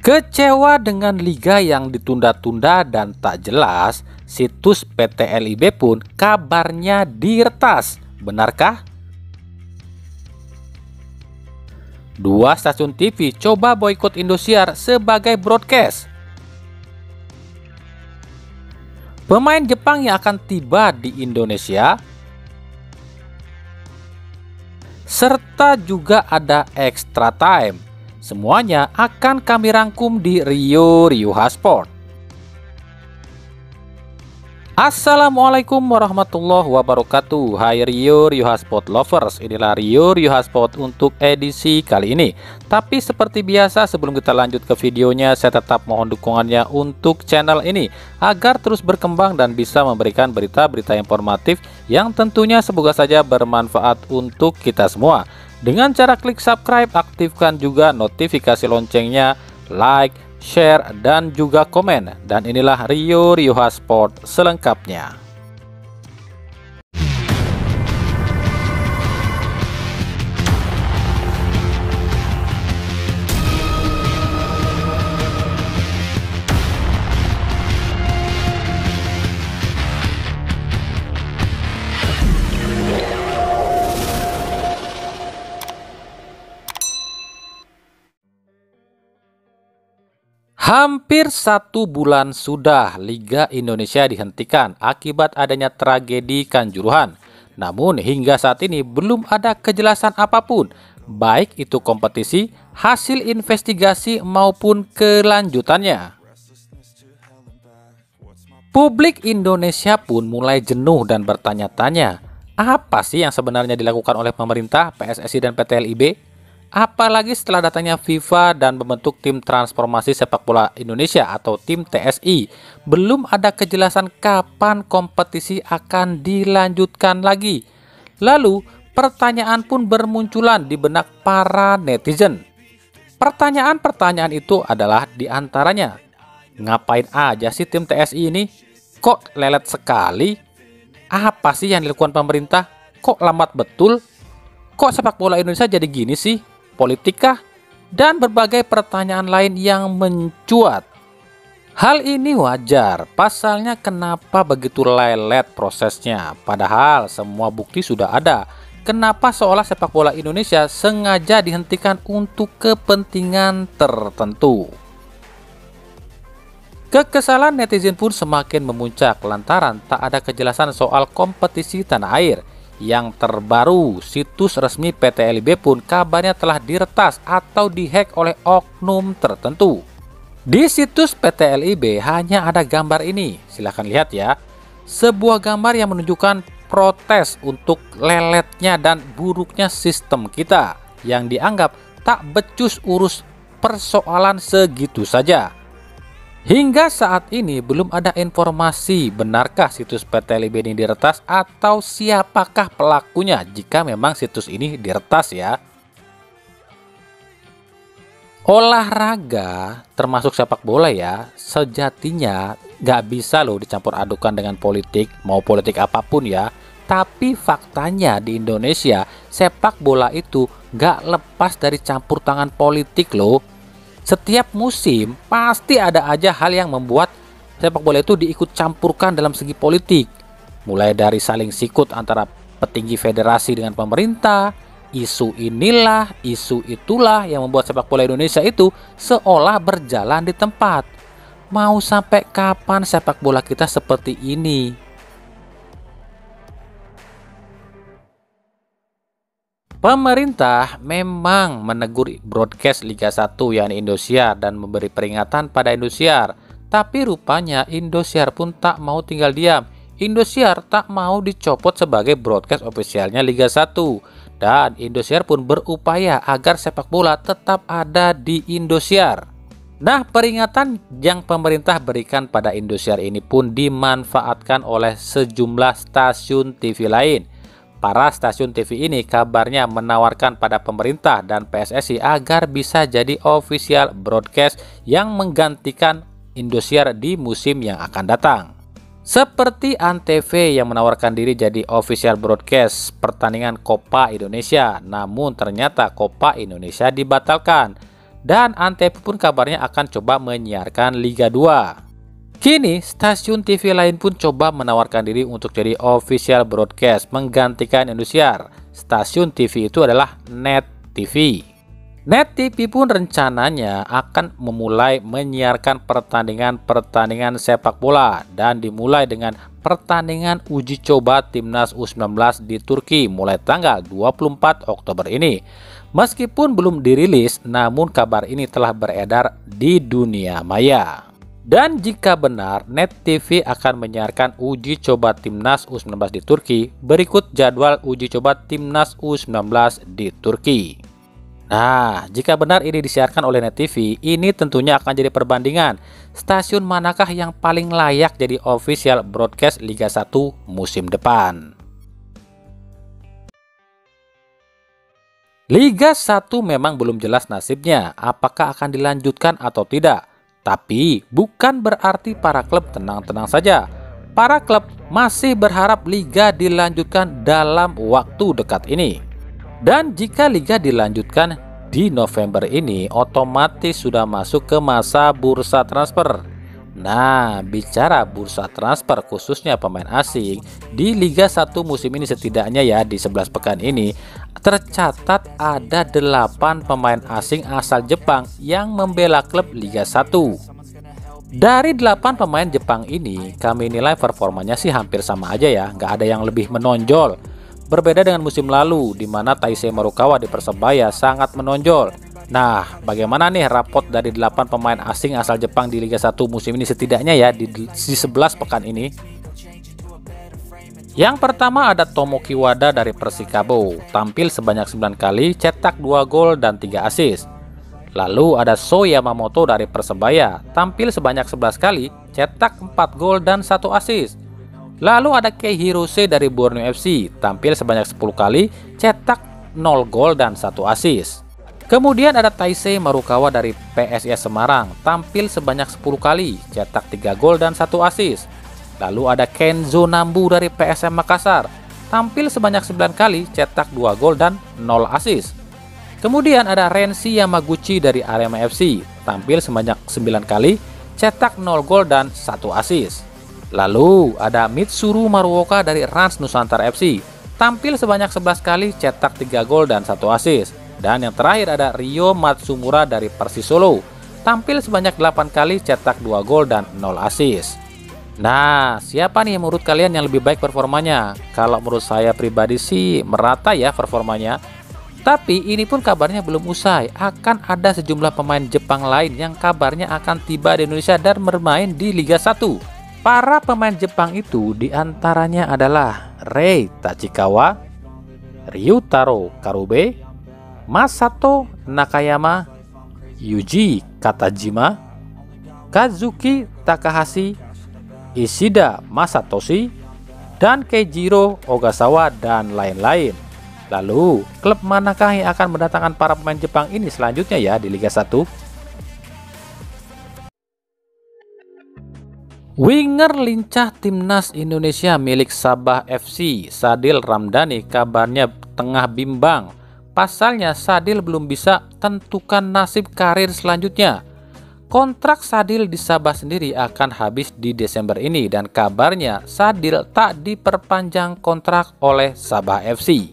Kecewa dengan liga yang ditunda-tunda dan tak jelas, situs PT LIB pun kabarnya diretas. Benarkah? Dua stasiun TV coba boikot Indosiar sebagai broadcast. Pemain Jepang yang akan tiba di Indonesia, serta juga ada extra time. Semuanya akan kami rangkum di Rio Sport. Assalamualaikum warahmatullahi wabarakatuh. Hai Rio Sport lovers, inilah Rio Sport untuk edisi kali ini. Tapi seperti biasa, sebelum kita lanjut ke videonya, saya tetap mohon dukungannya untuk channel ini agar terus berkembang dan bisa memberikan berita-berita informatif yang tentunya semoga saja bermanfaat untuk kita semua. Dengan cara klik subscribe, aktifkan juga notifikasi loncengnya, like, share, dan juga komen. Dan inilah Rio Sport selengkapnya. Hampir 1 bulan sudah Liga Indonesia dihentikan akibat adanya tragedi Kanjuruhan. Namun hingga saat ini belum ada kejelasan apapun, baik itu kompetisi, hasil investigasi maupun kelanjutannya. Publik Indonesia pun mulai jenuh dan bertanya-tanya, apa sih yang sebenarnya dilakukan oleh pemerintah, PSSI dan PT LIB? Apalagi setelah datangnya FIFA dan membentuk tim transformasi sepak bola Indonesia atau tim TSI, belum ada kejelasan kapan kompetisi akan dilanjutkan lagi. Lalu pertanyaan pun bermunculan di benak para netizen. Pertanyaan-pertanyaan itu adalah diantaranya, ngapain aja sih tim TSI ini? Kok lelet sekali? Apa sih yang dilakukan pemerintah? Kok lambat betul? Kok sepak bola Indonesia jadi gini sih? Politika, dan berbagai pertanyaan lain yang mencuat. Hal ini wajar, pasalnya kenapa begitu lelet prosesnya, padahal semua bukti sudah ada. Kenapa seolah sepak bola Indonesia sengaja dihentikan untuk kepentingan tertentu? Kekesalan netizen pun semakin memuncak lantaran tak ada kejelasan soal kompetisi tanah air. Yang terbaru, situs resmi PT LIB pun kabarnya telah diretas atau dihack oleh oknum tertentu. Di situs PT LIB hanya ada gambar ini, silahkan lihat ya. Sebuah gambar yang menunjukkan protes untuk leletnya dan buruknya sistem kita, yang dianggap tak becus urus persoalan segitu saja. Hingga saat ini belum ada informasi benarkah situs PT LIB ini diretas atau siapakah pelakunya jika memang situs ini diretas ya. Olahraga termasuk sepak bola ya, sejatinya gak bisa loh dicampur adukan dengan politik, mau politik apapun ya. Tapi faktanya di Indonesia sepak bola itu gak lepas dari campur tangan politik loh. Setiap musim pasti ada aja hal yang membuat sepak bola itu diikut campurkan dalam segi politik. Mulai dari saling sikut antara petinggi federasi dengan pemerintah, isu inilah, isu itulah yang membuat sepak bola Indonesia itu seolah berjalan di tempat. Mau sampai kapan sepak bola kita seperti ini? Pemerintah memang menegur broadcast Liga 1 yakni Indosiar dan memberi peringatan pada Indosiar. Tapi rupanya Indosiar pun tak mau tinggal diam. Indosiar tak mau dicopot sebagai broadcast ofisialnya Liga 1. Dan Indosiar pun berupaya agar sepak bola tetap ada di Indosiar. Nah, peringatan yang pemerintah berikan pada Indosiar ini pun dimanfaatkan oleh sejumlah stasiun TV lain. Para stasiun TV ini kabarnya menawarkan pada pemerintah dan PSSI agar bisa jadi official broadcast yang menggantikan Indosiar di musim yang akan datang. Seperti Antv yang menawarkan diri jadi official broadcast pertandingan Copa Indonesia, namun ternyata Copa Indonesia dibatalkan. dan Antv pun kabarnya akan coba menyiarkan Liga 2. Kini, stasiun TV lain pun coba menawarkan diri untuk jadi official broadcast menggantikan Indosiar. Stasiun TV itu adalah Net TV. Net TV pun rencananya akan memulai menyiarkan pertandingan-pertandingan sepak bola dan dimulai dengan pertandingan uji coba Timnas U19 di Turki mulai tanggal 24 Oktober ini. Meskipun belum dirilis, namun kabar ini telah beredar di dunia maya. Dan jika benar, Net TV akan menyiarkan uji coba Timnas U19 di Turki, berikut jadwal uji coba Timnas U19 di Turki. Nah, jika benar ini disiarkan oleh Net TV, ini tentunya akan jadi perbandingan stasiun manakah yang paling layak jadi official broadcast Liga 1 musim depan. Liga 1 memang belum jelas nasibnya, apakah akan dilanjutkan atau tidak. Tapi bukan berarti para klub tenang-tenang saja. Para klub masih berharap liga dilanjutkan dalam waktu dekat ini. Dan jika liga dilanjutkan di November ini, otomatis sudah masuk ke masa bursa transfer. Nah, bicara bursa transfer khususnya pemain asing di Liga 1 musim ini, setidaknya ya di 11 pekan ini tercatat ada 8 pemain asing asal Jepang yang membela klub Liga 1. Dari 8 pemain Jepang ini, kami nilai performanya sih hampir sama aja ya, nggak ada yang lebih menonjol. Berbeda dengan musim lalu di mana Taisei Marukawa di Persebaya sangat menonjol. Nah, bagaimana nih rapot dari 8 pemain asing asal Jepang di Liga 1 musim ini setidaknya ya di 11 pekan ini? Yang pertama ada Tomoki Wada dari Persikabo, tampil sebanyak 9 kali, cetak 2 gol dan 3 assist. Lalu ada So Yamamoto dari Persebaya, tampil sebanyak 11 kali, cetak 4 gol dan 1 assist. Lalu ada Kei Hirose dari Borneo FC, tampil sebanyak 10 kali, cetak 0 gol dan 1 assist. Kemudian ada Taisei Marukawa dari PSIS Semarang, tampil sebanyak 10 kali, cetak 3 gol dan 1 assist. Lalu ada Kenzo Nambu dari PSM Makassar, tampil sebanyak 9 kali, cetak 2 gol dan 0 assist. Kemudian ada Renshi Yamaguchi dari Arema FC, tampil sebanyak 9 kali, cetak 0 gol dan 1 assist. Lalu ada Mitsuru Maruoka dari Rans Nusantara FC, tampil sebanyak 11 kali, cetak 3 gol dan 1 assist. Dan yang terakhir ada Ryo Matsumura dari Persis Solo, tampil sebanyak 8 kali, cetak 2 gol dan 0 assist. Nah, siapa nih menurut kalian yang lebih baik performanya? Kalau menurut saya pribadi sih merata ya performanya. Tapi ini pun kabarnya belum usai, akan ada sejumlah pemain Jepang lain yang kabarnya akan tiba di Indonesia dan bermain di Liga 1. Para pemain Jepang itu diantaranya adalah Rei Tachikawa, Ryutaro Karube, Masato Nakayama, Yuji Katajima, Kazuki Takahashi, Ishida Masatoshi, dan Keijiro Ogasawa dan lain-lain. Lalu, klub manakah yang akan mendatangkan para pemain Jepang ini selanjutnya ya di Liga 1? Winger lincah Timnas Indonesia milik Sabah FC, Sadil Ramdhani, kabarnya tengah bimbang. Pasalnya Sadil belum bisa tentukan nasib karir selanjutnya. Kontrak Sadil di Sabah sendiri akan habis di Desember ini dan kabarnya Sadil tak diperpanjang kontrak oleh Sabah FC.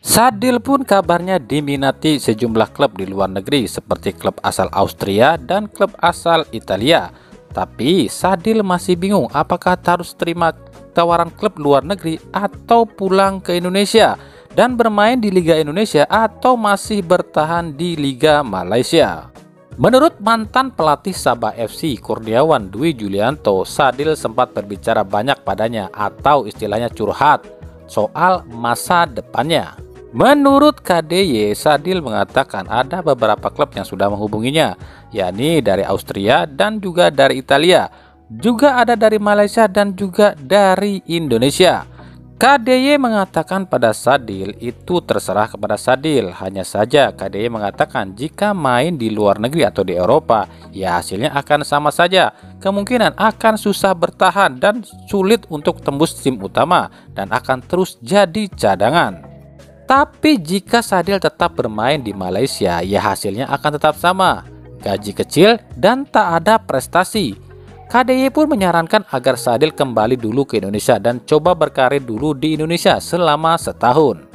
Sadil pun kabarnya diminati sejumlah klub di luar negeri seperti klub asal Austria dan klub asal Italia. Tapi Sadil masih bingung apakah harus terima tawaran klub luar negeri atau pulang ke Indonesia dan bermain di Liga Indonesia atau masih bertahan di Liga Malaysia. Menurut mantan pelatih Sabah FC Kurniawan Dwi Julianto, Sadil sempat berbicara banyak padanya atau istilahnya curhat soal masa depannya. Menurut KDY, Sadil mengatakan ada beberapa klub yang sudah menghubunginya, yakni dari Austria dan juga dari Italia, juga ada dari Malaysia dan juga dari Indonesia. KDY mengatakan pada Sadil itu terserah kepada Sadil. Hanya saja KDY mengatakan jika main di luar negeri atau di Eropa, ya hasilnya akan sama saja. Kemungkinan akan susah bertahan dan sulit untuk tembus tim utama dan akan terus jadi cadangan. Tapi jika Sadil tetap bermain di Malaysia, ya hasilnya akan tetap sama. Gaji kecil dan tak ada prestasi. KDY pun menyarankan agar Sadil kembali dulu ke Indonesia dan coba berkarir dulu di Indonesia selama setahun.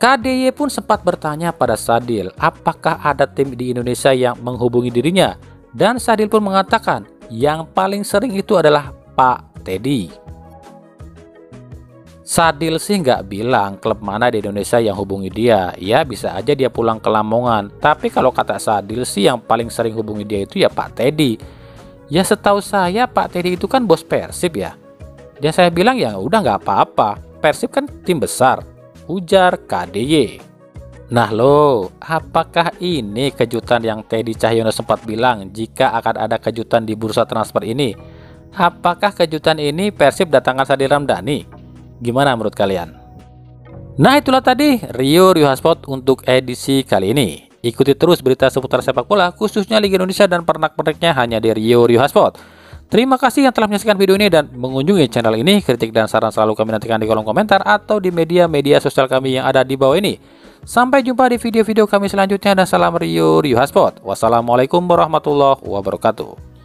KDY pun sempat bertanya pada Sadil apakah ada tim di Indonesia yang menghubungi dirinya. Dan Sadil pun mengatakan yang paling sering itu adalah Pak Teddy. Sadil sih nggak bilang klub mana di Indonesia yang hubungi dia. Ya bisa aja dia pulang ke Lamongan. Tapi kalau kata Sadil sih yang paling sering hubungi dia itu ya Pak Teddy. Ya setahu saya Pak Teddy itu kan bos Persib ya. Dan saya bilang ya udah nggak apa-apa. Persib kan tim besar. Ujar KDY. Nah lo, apakah ini kejutan yang Teddy Cahyono sempat bilang jika akan ada kejutan di bursa transfer ini? Apakah kejutan ini Persib datangkan Sadil Ramdhani? Gimana menurut kalian? Nah itulah tadi Rio Hotspot untuk edisi kali ini. Ikuti terus berita seputar sepak bola khususnya Liga Indonesia dan pernak-perniknya hanya di Rio Hotspot. Terima kasih yang telah menyaksikan video ini dan mengunjungi channel ini. Kritik dan saran selalu kami nantikan di kolom komentar atau di media-media sosial kami yang ada di bawah ini. Sampai jumpa di video-video kami selanjutnya dan salam Rio Hotspot. Wassalamualaikum warahmatullahi wabarakatuh.